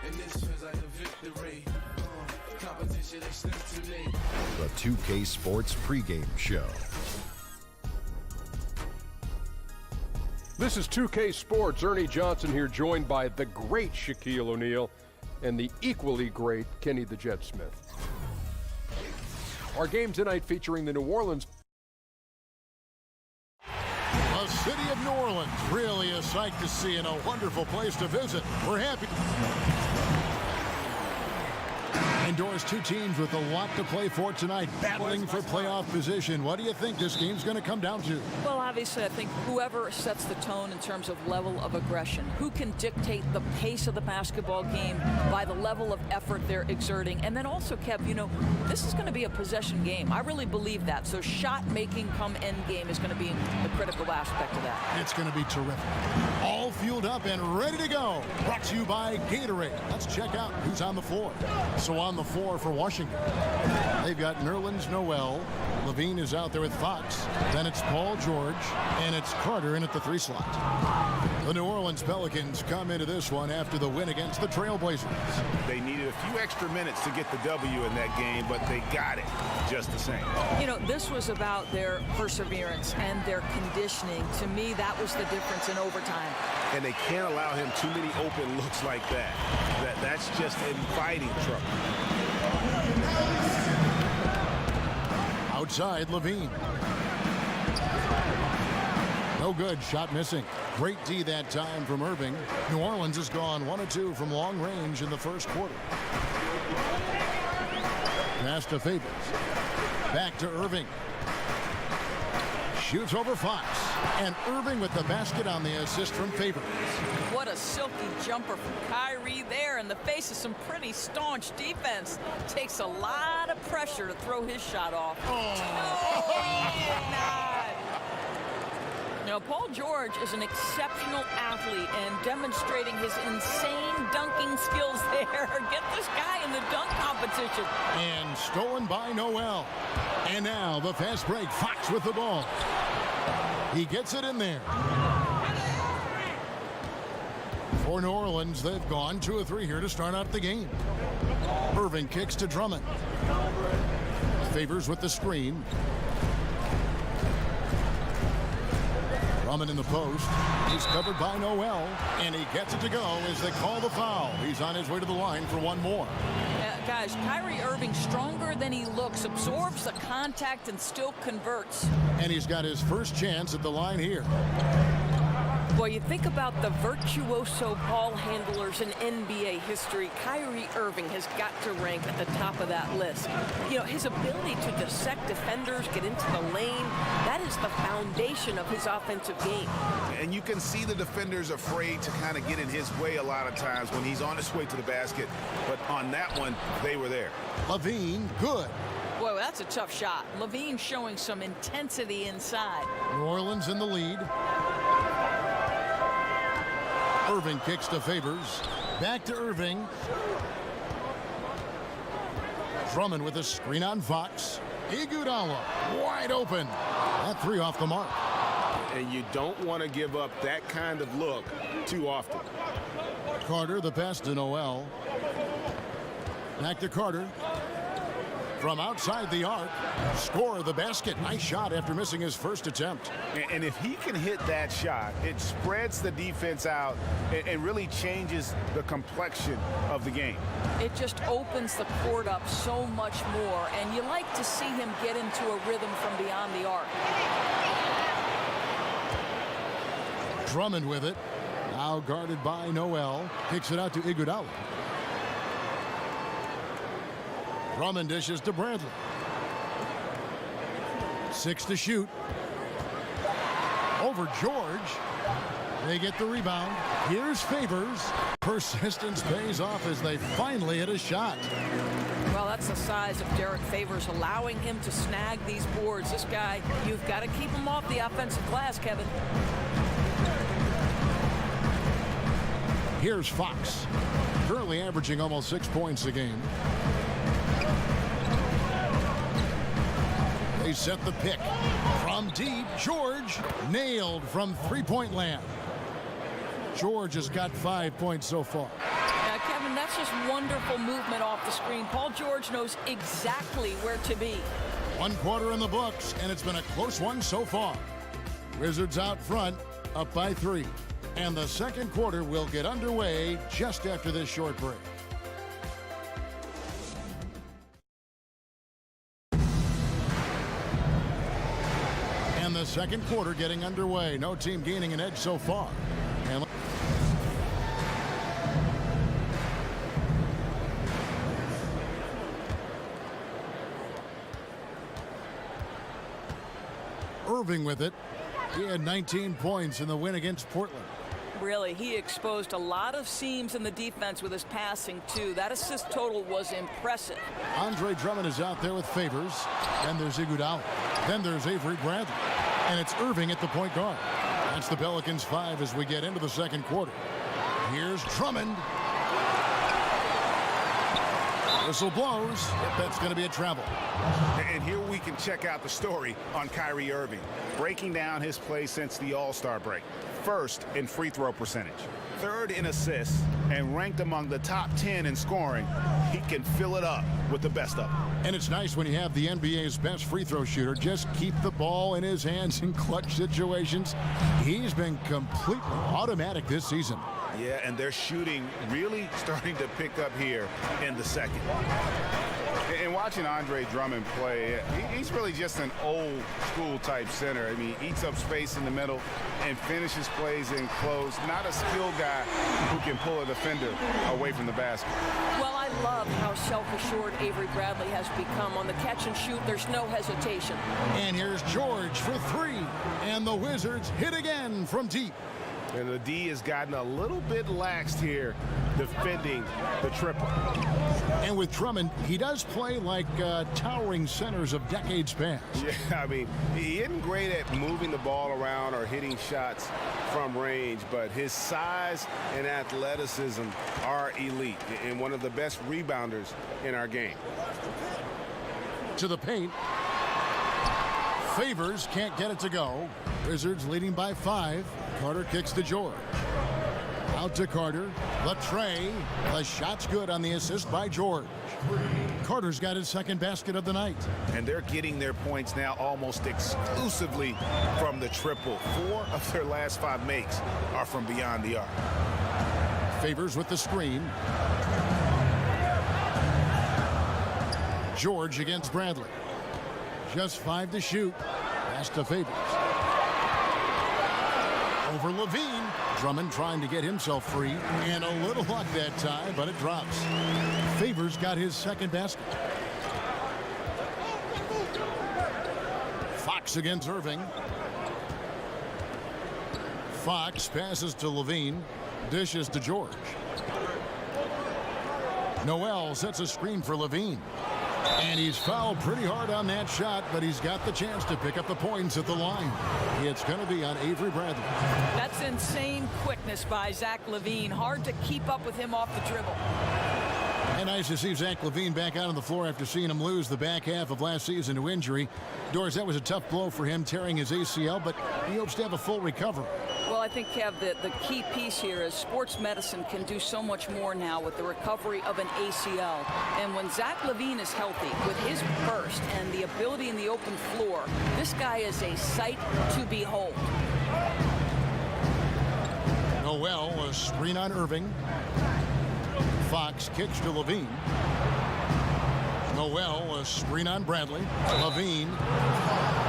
And this feels like a victory. Competition extends to me. The 2K Sports pregame show. This is 2K Sports. Ernie Johnson here, joined by the great Shaquille O'Neal and the equally great Kenny the Jet Smith. Our game tonight featuring the New Orleans. The city of New Orleans, really a sight to see and a wonderful place to visit. We're happy. Indoors, two teams with a lot to play for tonight, battling for playoff position. What do you think this game's going to come down to? Well, obviously, I think whoever sets the tone in terms of level of aggression, who can dictate the pace of the basketball game by the level of effort they're exerting. And then also, Kev, you know, this is going to be a possession game. I really believe that. So shot making come end game is going to be the critical aspect of that. It's going to be terrific. All fueled up and ready to go. Brought to you by Gatorade. Let's check out who's on the floor. So on the floor for Washington, they've got Nerlens Noel. Levine is out there with Fox. Then it's Paul George, and it's Carter in at the 3 slot. The New Orleans Pelicans come into this one after the win against the Trailblazers. They needed a few extra minutes to get the W in that game, but they got it just the same. You know, this was about their perseverance and their conditioning. To me, that was the difference in overtime. And they can't allow him too many open looks like that. That's just inviting trouble. Outside, Levine. No good. Shot missing. Great D that time from Irving. New Orleans has gone 1 of 2 from long range in the first quarter. Pass to Favors. Back to Irving. Shoots over Fox. And Irving with the basket on the assist from Favors. What a silky jumper from Kyrie there in the face of some pretty staunch defense. Takes a lot of pressure to throw his shot off. Oh, he did not. Now, Paul George is an exceptional athlete and demonstrating his insane dunking skills there. Get this guy in the dunk competition. And stolen by Noel. And now the fast break. Fox with the ball. He gets it in there. For New Orleans, they've gone 2 of 3 here to start out the game. Irving kicks to Drummond. Favors with the screen. Drummond in the post. He's covered by Noel, and he gets it to go as they call the foul. He's on his way to the line for one more. Guys, Kyrie Irving, stronger than he looks, absorbs the contact and still converts. And he's got his first chance at the line here. Boy, you think about the virtuoso ball handlers in NBA history, Kyrie Irving has got to rank at the top of that list. You know, his ability to dissect defenders, get into the lane, that is the foundation of his offensive game. And you can see the defenders afraid to kind of get in his way a lot of times when he's on his way to the basket. But on that one, they were there. Levine, good. Boy, that's a tough shot. Levine showing some intensity inside. New Orleans in the lead. Irving kicks to Favors. Back to Irving. Drummond with a screen on Fox. Iguodala wide open. That 3 off the mark. And you don't want to give up that kind of look too often. Carter, the pass to Noel. Back to Carter. From outside the arc, score the basket. Nice shot after missing his first attempt. And if he can hit that shot, it spreads the defense out and really changes the complexion of the game. It just opens the court up so much more, and you like to see him get into a rhythm from beyond the arc. Drummond with it. Now guarded by Noel. Kicks it out to Iguodala. Drummond dishes to Bradley. 6 to shoot. Over George. They get the rebound. Here's Favors. Persistence pays off as they finally hit a shot. Well, that's the size of Derek Favors, allowing him to snag these boards. This guy, you've got to keep him off the offensive glass, Kevin. Here's Fox. Currently averaging almost 6 points a game. They set the pick. From deep, George nailed from three-point land. George has got 5 points so far. Kevin, that's That's just wonderful movement off the screen. Paul George knows exactly where to be. 1 quarter in the books, and it's been a close one so far. Wizards out front, up by 3. And the second quarter will get underway just after this short break. And the second quarter getting underway. No team gaining an edge so far. And Irving with it. He had 19 points in the win against Portland. Really, he exposed a lot of seams in the defense with his passing, too. That assist total was impressive. Andre Drummond is out there with Favors. Then there's Iguodala. Then there's Avery Bradley. And it's Irving at the point guard. That's the Pelicans 5 as we get into the second quarter. Here's Drummond. Whistle blows. That's going to be a travel. And here we can check out the story on Kyrie Irving, breaking down his play since the All-Star break. First in free throw percentage, third in assists, and ranked among the top 10 in scoring. He can fill it up with the best of them. And it's nice when you have the NBA's best free throw shooter just keep the ball in his hands in clutch situations. He's been completely automatic this season. Yeah, and their shooting really starting to pick up here in the second. And watching Andre Drummond play, he's really just an old school type center. I mean, he eats up space in the middle and finishes plays in close. Not a skilled guy who can pull a defender away from the basket. Well, I love how self-assured Avery Bradley has become. On the catch and shoot, there's no hesitation. And here's George for 3. And the Wizards hit again from deep. And the D has gotten a little bit laxed here defending the triple. And with Drummond, he does play like towering centers of decades past. Yeah, I mean, he isn't great at moving the ball around or hitting shots from range, but his size and athleticism are elite and one of the best rebounders in our game. To the paint. Favors can't get it to go. Wizards leading by 5. Carter kicks to George. Out to Carter. The tray. The shot's good on the assist by George. Carter's got his second basket of the night. And they're getting their points now almost exclusively from the triple. 4 of their last 5 makes are from beyond the arc. Favors with the screen. George against Bradley. Just 5 to shoot. Pass to Favors. Over Levine. Drummond trying to get himself free. And a little luck that time, but it drops. Favors got his second basket. Fox against Irving. Fox passes to Levine. Dishes to George. Noel sets a screen for Levine. And he's fouled pretty hard on that shot, but he's got the chance to pick up the points at the line. It's going to be on Avery Bradley. That's insane quickness by Zach LaVine. Hard to keep up with him off the dribble. And nice to see Zach LaVine back out on the floor after seeing him lose the back half of last season to injury. Doris, that was a tough blow for him, tearing his ACL, but he hopes to have a full recovery. Well, I think, Kev, the key piece here is sports medicine can do so much more now with the recovery of an ACL. And when Zach LaVine is healthy, with his burst and the ability in the open floor, this guy is a sight to behold. Noel, a screen on Irving. Fox kicks to Levine. Noel, a screen on Bradley. Levine.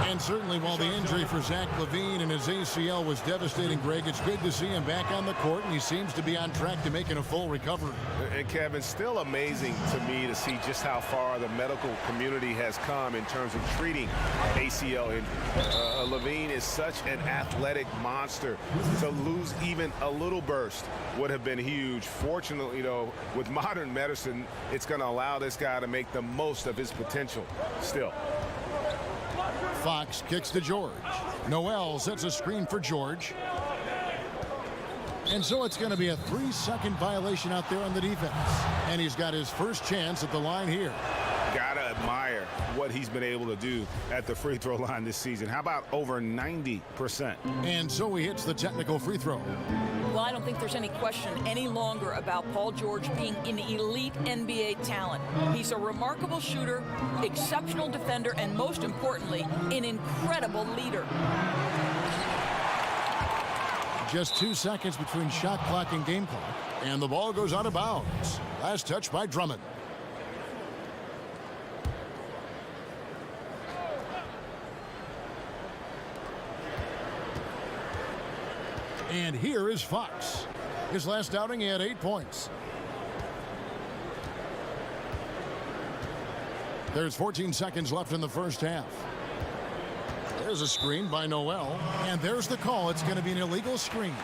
And certainly while the injury for Zach LaVine and his ACL was devastating, Greg, it's good to see him back on the court, and he seems to be on track to making a full recovery. And Kevin, still amazing to me to see just how far the medical community has come in terms of treating ACL injury. LaVine is such an athletic monster. To lose even a little burst would have been huge. Fortunately, though, with modern medicine, it's going to allow this guy to make the most of his potential still. Fox kicks to George. Noel sets a screen for George. And so it's going to be a 3-second violation out there on the defense. And he's got his first chance at the line here. Gotta admire what he's been able to do at the free throw line this season. How about over 90%? And so he hits the technical free throw. Well, I don't think there's any question any longer about Paul George being an elite NBA talent. He's a remarkable shooter, exceptional defender, and most importantly, an incredible leader. Just 2 seconds between shot clock and game clock, and the ball goes out of bounds. Last touch by Drummond. And here is Fox. His last outing, he had 8 points. There's 14 seconds left in the first half. There's a screen by Noel, and there's the call. It's going to be an illegal screen.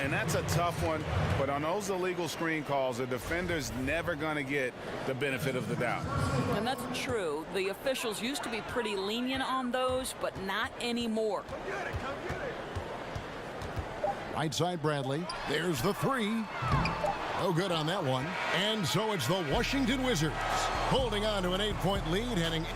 And that's a tough one, but on those illegal screen calls, the defender's never going to get the benefit of the doubt. And that's true. The officials used to be pretty lenient on those, but not anymore. Right side Bradley. There's the three. No good on that one. And so it's the Washington Wizards holding on to an 8-point lead heading.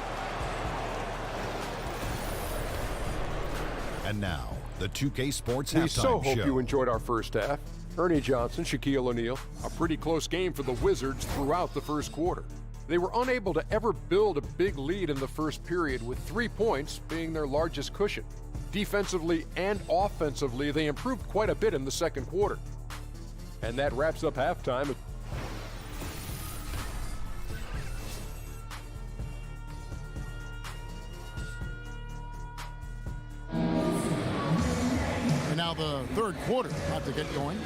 And now, the 2K Sports We Halftime so hope Show. you enjoyed our first half. Ernie Johnson, Shaquille O'Neal, a pretty close game for the Wizards throughout the first quarter. They were unable to ever build a big lead in the first period, with 3 points being their largest cushion. Defensively and offensively, they improved quite a bit in the second quarter. And that wraps up halftime. And now the third quarter about to get going.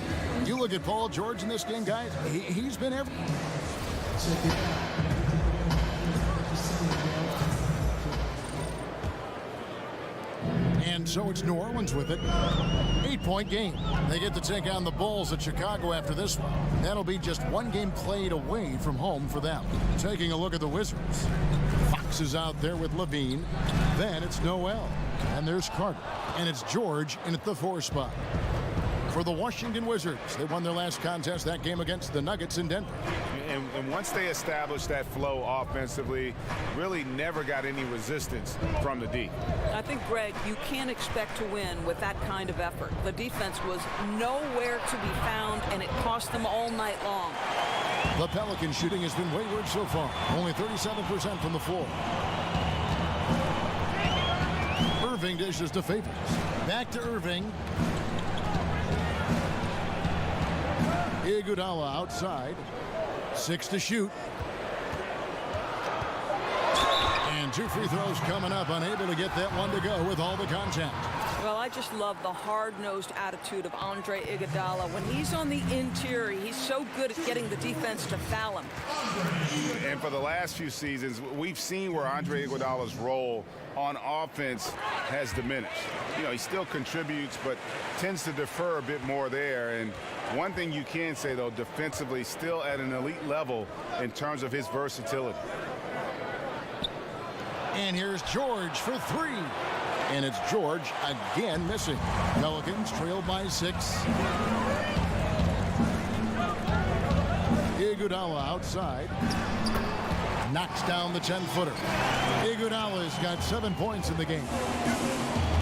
You look at Paul George in this game, guys. He's been every. And so it's New Orleans with it. 8-point game. They get to take on the Bulls at Chicago after this one. That'll be just one game played away from home for them. Taking a look at the Wizards. Fox is out there with Levine. Then it's Noel. And there's Carter. And it's George in at the 4 spot. For the Washington Wizards, they won their last contest, that game against the Nuggets in Denver. And once they established that flow offensively, really never got any resistance from the D. I think, Greg, you can't expect to win with that kind of effort. The defense was nowhere to be found, and it cost them all night long. The Pelicans shooting has been wayward so far. Only 37% from the floor. Irving dishes to Favors. Back to Irving. Iguodala outside. 6 to shoot. And 2 free throws coming up. Unable to get that one to go with all the contact. Well, I just love the hard-nosed attitude of Andre Iguodala. When he's on the interior, he's so good at getting the defense to foul him. And for the last few seasons, we've seen where Andre Iguodala's role on offense has diminished. You know, he still contributes, but tends to defer a bit more there. And one thing you can say, though, defensively, still at an elite level in terms of his versatility. And here's George for 3. And it's George again missing. Pelicans trail by 6. Iguodala outside. Knocks down the 10-footer. Iguodala's got 7 points in the game.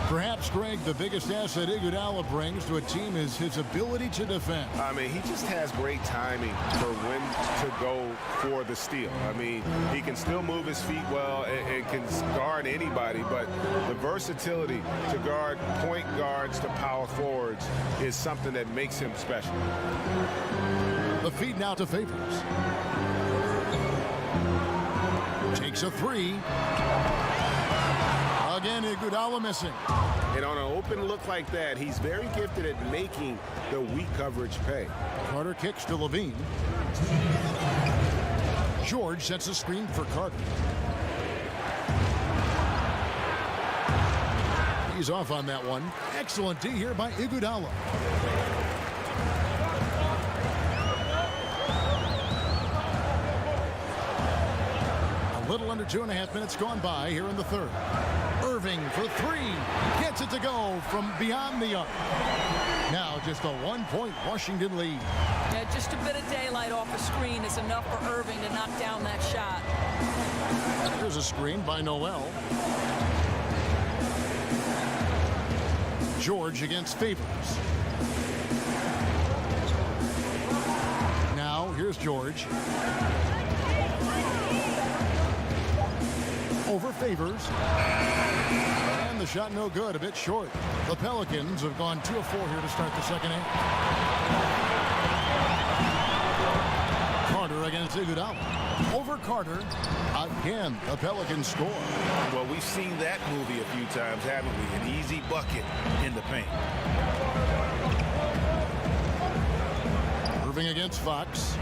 Perhaps, Greg, the biggest asset Iguodala brings to a team is his ability to defend. I mean, he just has great timing for when to go for the steal. I mean, he can still move his feet well and can guard anybody, but the versatility to guard point guards to power forwards is something that makes him special. The feed now to Favors. Takes a 3. Again, Iguodala missing. And on an open look like that, he's very gifted at making the weak coverage pay. Carter kicks to Levine. George sets a screen for Carter. He's off on that one. Excellent D here by Iguodala. A little under 2.5 minutes gone by here in the third. Irving for 3. Gets it to go from beyond the arc. Now just a 1-point Washington lead. Yeah, just a bit of daylight off a screen is enough for Irving to knock down that shot. Here's a screen by Noel. George against Favors. Now here's George. Over Favors. And the shot no good, a bit short. The Pelicans have gone 2 of 4 here to start the second half. Carter against Iguodala. Over Carter. Again, the Pelicans score. Well, we've seen that movie a few times, haven't we? An easy bucket in the paint. Irving against Fox.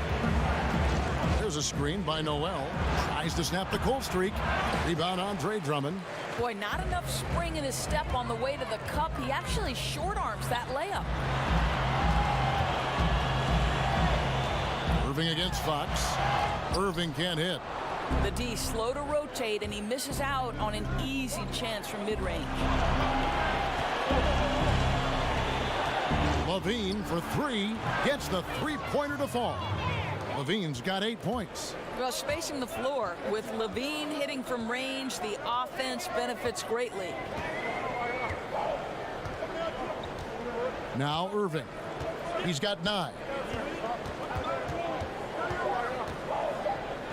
There's a screen by Noel. Tries to snap the cold streak. Rebound Andre Drummond. Boy, not enough spring in his step on the way to the cup. He actually short arms that layup. Irving against Fox. Irving can't hit. The D slow to rotate, and he misses out on an easy chance from mid-range. Levine for 3. Gets the three-pointer to fall. Levine's got 8 points. Well, spacing the floor with Levine hitting from range, the offense benefits greatly. Now Irving. He's got 9.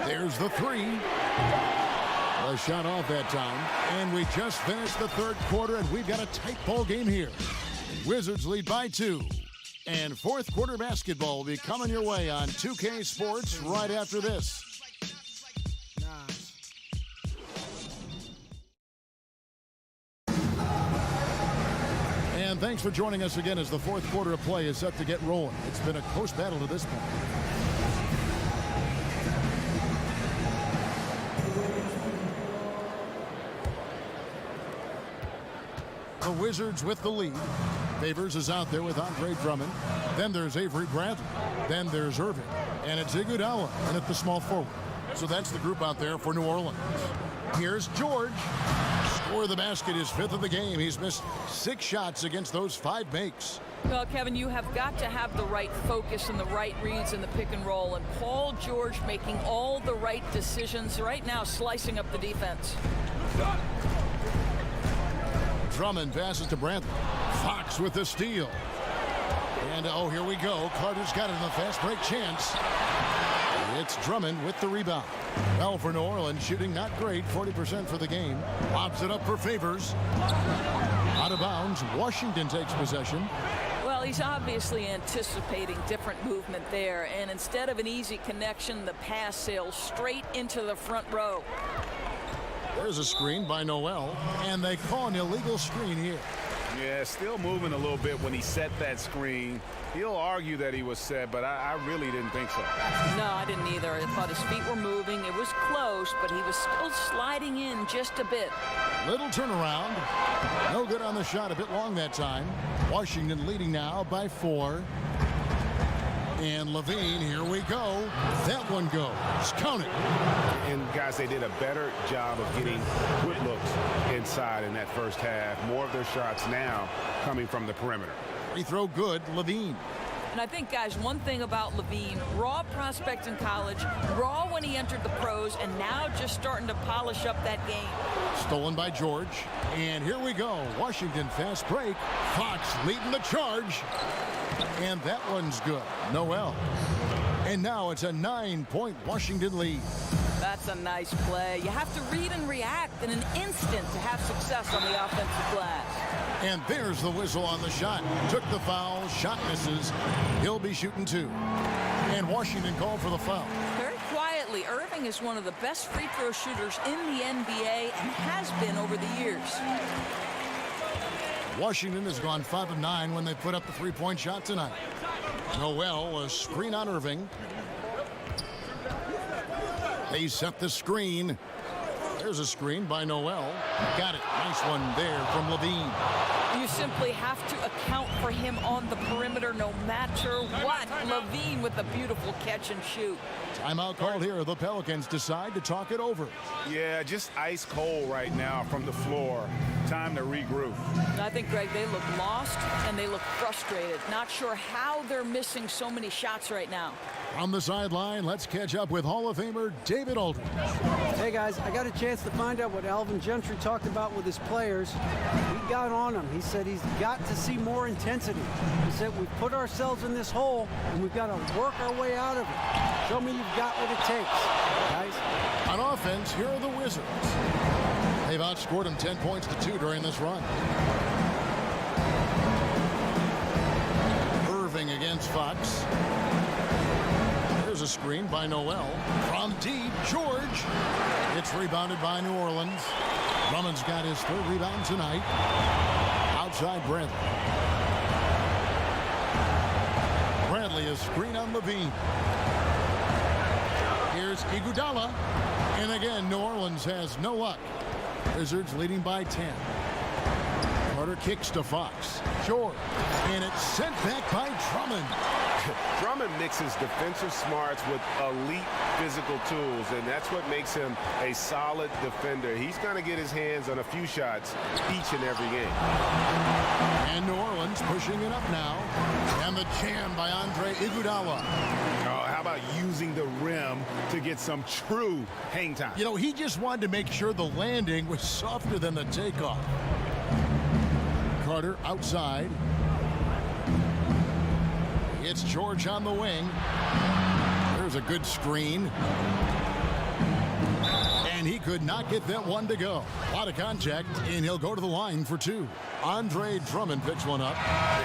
There's the 3. A shot off that time. And we just finished the third quarter, and we've got a tight ball game here. Wizards lead by 2. And fourth quarter basketball will be coming your way on 2K Sports right after this. And thanks for joining us again as the fourth quarter of play is set to get rolling. It's been a close battle to this point. The Wizards with the lead. Favors is out there with Andre Drummond. Then there's Avery Bradley. Then there's Irving. And it's Iguodala and at the small forward. So that's the group out there for New Orleans. Here's George. Score of the basket, his 5th of the game. He's missed 6 shots against those 5 makes. Well, Kevin, you have got to have the right focus and the right reads in the pick and roll. And Paul George making all the right decisions right now, slicing up the defense. Drummond passes to Bradley. Fox with the steal. And oh, here we go. Carter's got it in the fast break chance. It's Drummond with the rebound. Well, for New Orleans, shooting not great, 40% for the game. Lobs it up for Favors. Out of bounds. Washington takes possession. Well, he's obviously anticipating different movement there. And instead of an easy connection, the pass sails straight into the front row. There's a screen by Noel, and they call an illegal screen here. Yeah, still moving a little bit when he set that screen. He'll argue that he was set, but I really didn't think so. No, I didn't either. I thought his feet were moving. It was close, but he was still sliding in just a bit. Little turnaround. No good on the shot, a bit long that time. Washington leading now by 4. And Levine, here we go. That one goes. Count it. And guys, they did a better job of getting good looks inside in that first half. More of their shots now coming from the perimeter. Free throw good, Levine. And I think, guys, one thing about Levine, raw prospect in college, raw when he entered the pros, and now just starting to polish up that game. Stolen by George. And here we go. Washington fast break. Fox leading the charge. And that one's good. Noel. And now it's a 9-point Washington lead. That's a nice play. You have to read and react in an instant to have success on the offensive glass. And there's the whistle on the shot. Took the foul. Shot misses. He'll be shooting 2. And Washington called for the foul. Very quietly, Irving is one of the best free throw shooters in the NBA and has been over the years. Washington has gone 5 of 9 when they put up the 3-point shot tonight. Noel, a screen on Irving. They set the screen. There's a screen by Noel. Got it. Nice one there from Levine. You simply have to account for him on the perimeter no matter what. Levine with a beautiful catch and shoot. Timeout called here. The Pelicans decide to talk it over. Yeah, just ice cold right now from the floor. Time to regroup. I think, Greg, they look lost and they look frustrated. Not sure how they're missing so many shots right now. On the sideline, let's catch up with Hall of Famer David Aldridge. Hey guys, I got a chance to find out what Alvin Gentry talked about with his players. He got on them. He said he's got to see more intensity. He said we've put ourselves in this hole and we've got to work our way out of it. Show me you've got what it takes, guys. On offense, here are the Wizards. They've outscored them 10 points to 2 during this run. Irving against Fox. There's a screen by Noel. From deep, George. It's rebounded by New Orleans. Drummond's got his 3rd rebound tonight. Outside Bradley. Bradley is screen on Levine. Here's Iguodala. And again, New Orleans has no luck. Wizards leading by 10. Carter kicks to Fox. George. And it's sent back by Drummond. Drummond mixes defensive smarts with elite physical tools, and that's what makes him a solid defender. He's going to get his hands on a few shots each and every game. And New Orleans pushing it up now. And the jam by Andre Iguodala. Oh, how about using the rim to get some true hang time? You know, he just wanted to make sure the landing was softer than the takeoff. Carter outside. It's George on the wing. There's a good screen. And he could not get that one to go. A lot of contact, and he'll go to the line for 2. Andre Drummond picks one up.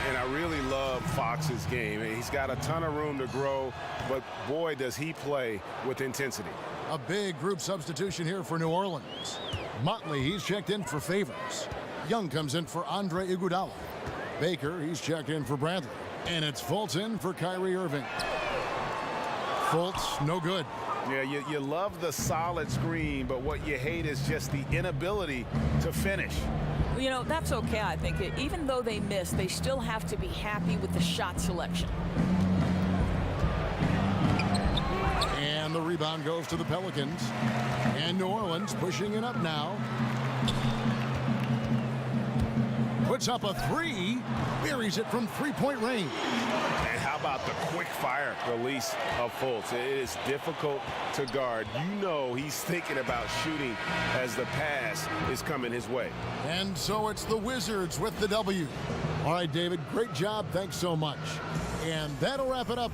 And I really love Fox's game. He's got a ton of room to grow, but boy, does he play with intensity. A big group substitution here for New Orleans. Motley, he's checked in for Favors. Young comes in for Andre Iguodala. Baker, he's checked in for Bradley. And it's Fultz in for Kyrie Irving. Fultz, no good. Yeah, you love the solid screen, but what you hate is just the inability to finish. You know, that's okay, I think. Even though they miss, they still have to be happy with the shot selection. And the rebound goes to the Pelicans. And New Orleans pushing it up now. Puts up a 3, buries it from 3-point range. And how about the quick fire release of Fultz? It is difficult to guard. You know he's thinking about shooting as the pass is coming his way. And so it's the Wizards with the W. All right, David, great job. Thanks so much. And that'll wrap it up.